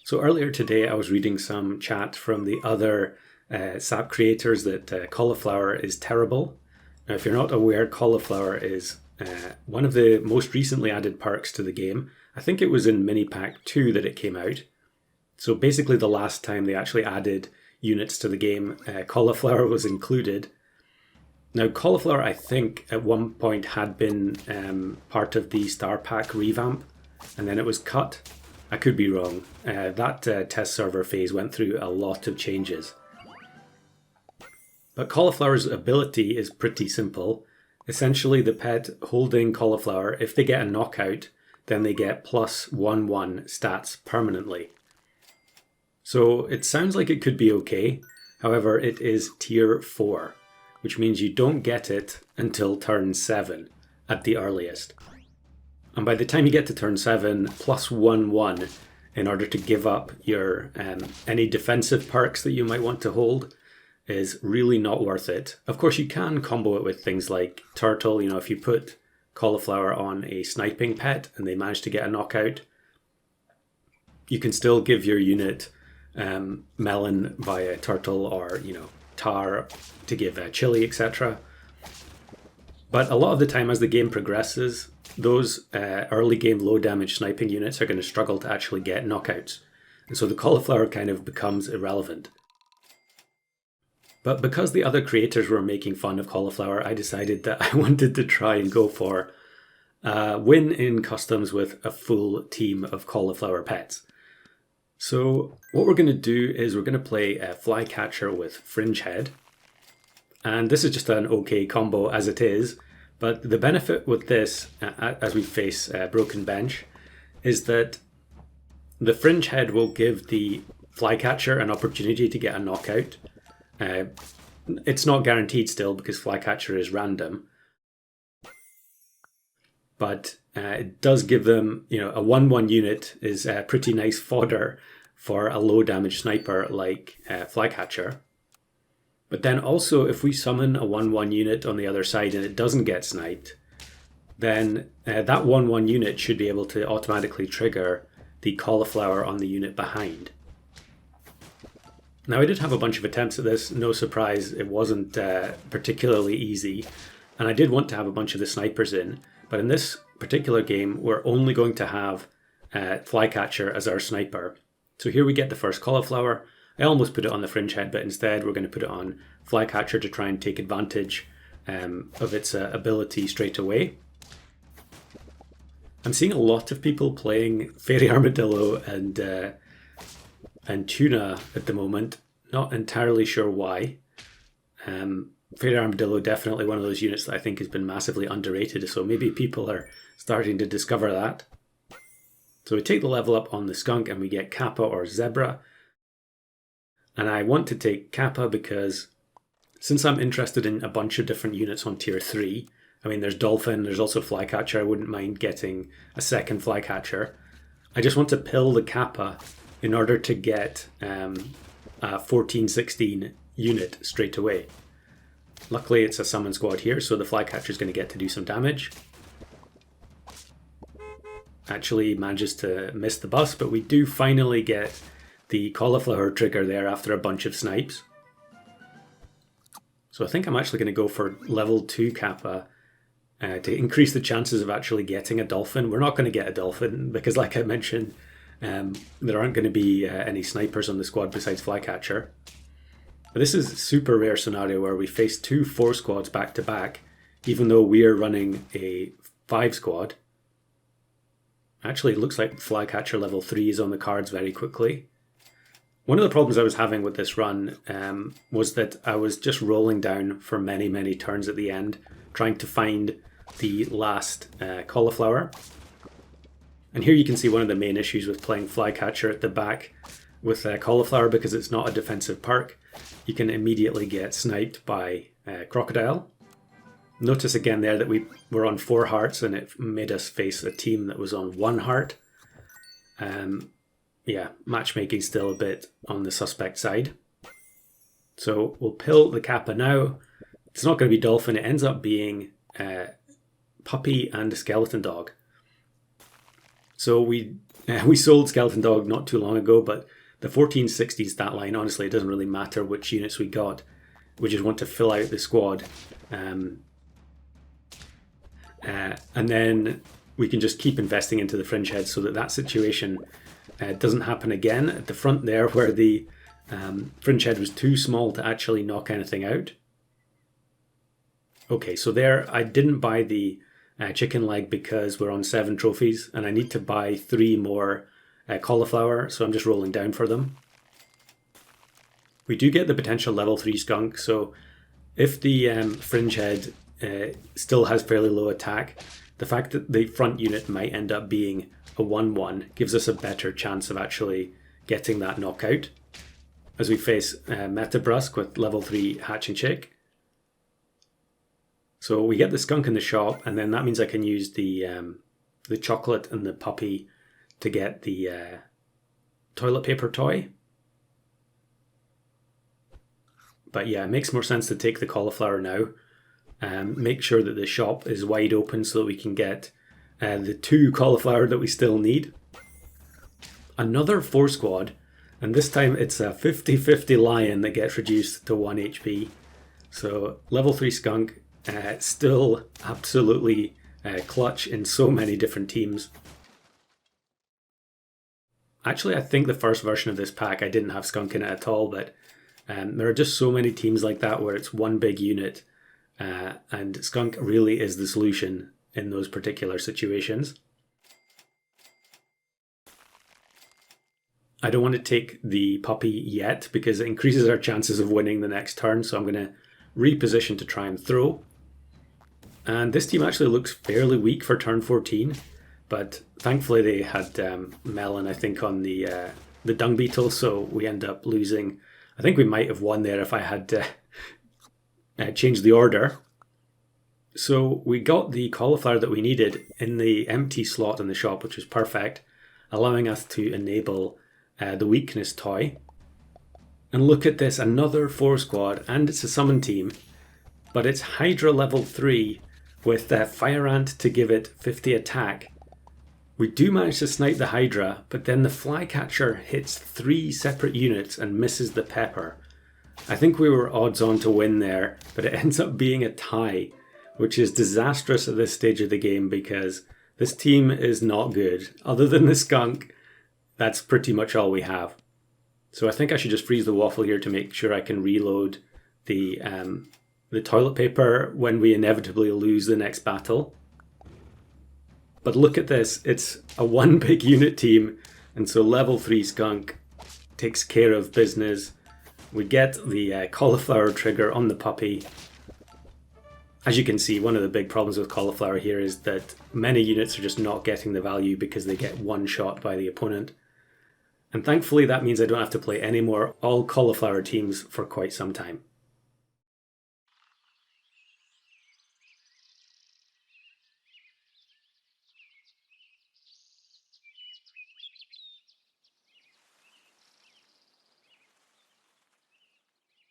So earlier today, I was reading some chat from the other SAP creators that Cauliflower is terrible. Now, if you're not aware, Cauliflower is one of the most recently added perks to the game. I think it was in Mini Pack 2 that it came out. So basically the last time they actually added units to the game, Cauliflower was included. Now, Cauliflower, I think, at one point had been part of the Star Pack revamp, and then it was cut. I could be wrong. That test server phase went through a lot of changes. But Cauliflower's ability is pretty simple. Essentially, the pet holding Cauliflower, if they get a knockout, then they get +1/1 stats permanently. So it sounds like it could be okay. However, it is tier 4, which means you don't get it until turn 7 at the earliest. And by the time you get to turn 7, +1/1 in order to give up your any defensive perks that you might want to hold is really not worth it. Of course, you can combo it with things like Turtle. You know, if you put Cauliflower on a sniping pet and they manage to get a knockout, you can still give your unit Melon via Turtle or, Tar to give Chili, etc. But a lot of the time as the game progresses, those early game low damage sniping units are going to struggle to actually get knockouts. And so the Cauliflower kind of becomes irrelevant. But because the other creators were making fun of Cauliflower, I decided that I wanted to try and go for a win in customs with a full team of Cauliflower pets. So what we're going to do is we're going to play a Flycatcher with Fringehead. And this is just an okay combo as it is. But the benefit with this, as we face Broken Bench, is that the Fringehead will give the Flycatcher an opportunity to get a knockout. It's not guaranteed still because Flycatcher is random. But it does give them, a 1/1 unit is pretty nice fodder for a low damage sniper like Flycatcher. But then also if we summon a 1/1 unit on the other side and it doesn't get sniped, then that 1/1 unit should be able to automatically trigger the Cauliflower on the unit behind. Now I did have a bunch of attempts at this, no surprise, it wasn't particularly easy. And I did want to have a bunch of the snipers in, but in this particular game, we're only going to have Flycatcher as our sniper. So here we get the first Cauliflower. I almost put it on the Fringehead, but instead we're going to put it on Flycatcher to try and take advantage of its ability straight away. I'm seeing a lot of people playing Fairy Armadillo and Tuna at the moment. Not entirely sure why. Fairy Armadillo, definitely one of those units that I think has been massively underrated, so maybe people are starting to discover that. So we take the level up on the Skunk and we get Kappa or Zebra. And I want to take Kappa because since I'm interested in a bunch of different units on tier 3, there's Dolphin, there's also Flycatcher, I wouldn't mind getting a second Flycatcher. I just want to pill the Kappa in order to get a 14-16 unit straight away. Luckily it's a summon squad here, so the Flycatcher is going to get to do some damage. Actually manages to miss the bus, but we do finally get the Cauliflower trigger there after a bunch of snipes. So I think I'm actually going to go for level 2 Kappa to increase the chances of actually getting a Dolphin. We're not going to get a Dolphin because, like I mentioned, there aren't going to be any snipers on the squad besides Flycatcher. But this is a super rare scenario where we face 2 4 squads back to back, even though we're running a 5 squad. Actually, it looks like Flycatcher level 3 is on the cards very quickly. One of the problems I was having with this run was that I was just rolling down for many, many turns at the end, trying to find the last Cauliflower. And here you can see one of the main issues with playing Flycatcher at the back with Cauliflower, because it's not a defensive perk. You can immediately get sniped by Crocodile. Notice again there that we were on 4 hearts and it made us face a team that was on 1 heart. Yeah, matchmaking still a bit on the suspect side. So we'll pill the Kappa now. It's not going to be Dolphin, it ends up being Puppy and Skeleton Dog. So we sold Skeleton Dog not too long ago, but the 1460 stat line, honestly, it doesn't really matter which units we got. We just want to fill out the squad. And then we can just keep investing into the fringehead so that situation doesn't happen again. At the front there, where the fringehead was too small to actually knock anything out. Okay, so there I didn't buy the chicken leg because we're on 7 trophies and I need to buy 3 more cauliflower, so I'm just rolling down for them. We do get the potential level 3 skunk, so if the fringehead still has fairly low attack, the fact that the front unit might end up being a 1-1 gives us a better chance of actually getting that knockout as we face Metabrusque with level 3 hatching chick. So we get the skunk in the shop, and then that means I can use the chocolate and the puppy to get the toilet paper toy. But yeah, it makes more sense to take the cauliflower now. Make sure that the shop is wide open so that we can get the 2 cauliflower that we still need. Another 4 squad, and this time it's a 50-50 lion that gets reduced to 1 HP. So level 3 skunk, still absolutely clutch in so many different teams. Actually, I think the first version of this pack I didn't have skunk in it at all, but there are just so many teams like that where it's one big unit, and skunk really is the solution in those particular situations. I don't want to take the puppy yet because it increases our chances of winning the next turn, so I'm going to reposition to try and throw. And this team actually looks fairly weak for turn 14, but thankfully they had Melon, I think, on the dung beetle, so we end up losing. I think we might have won there if I had changed the order. So we got the cauliflower that we needed in the empty slot in the shop, which was perfect, allowing us to enable the weakness toy. And look at this, another 4 squad, and it's a summon team, but it's Hydra level 3 with Fire Ant to give it 50 attack. We do manage to snipe the Hydra, but then the Flycatcher hits 3 separate units and misses the Pepper. I think we were odds on to win there, but it ends up being a tie, which is disastrous at this stage of the game because this team is not good. Other than the skunk, that's pretty much all we have. So I think I should just freeze the waffle here to make sure I can reload the toilet paper when we inevitably lose the next battle. But look at this, it's a 1 big unit team, and so level 3 skunk takes care of business. We get the cauliflower trigger on the puppy. As you can see, one of the big problems with cauliflower here is that many units are just not getting the value because they get one shot by the opponent. And thankfully that means I don't have to play any more all cauliflower teams for quite some time.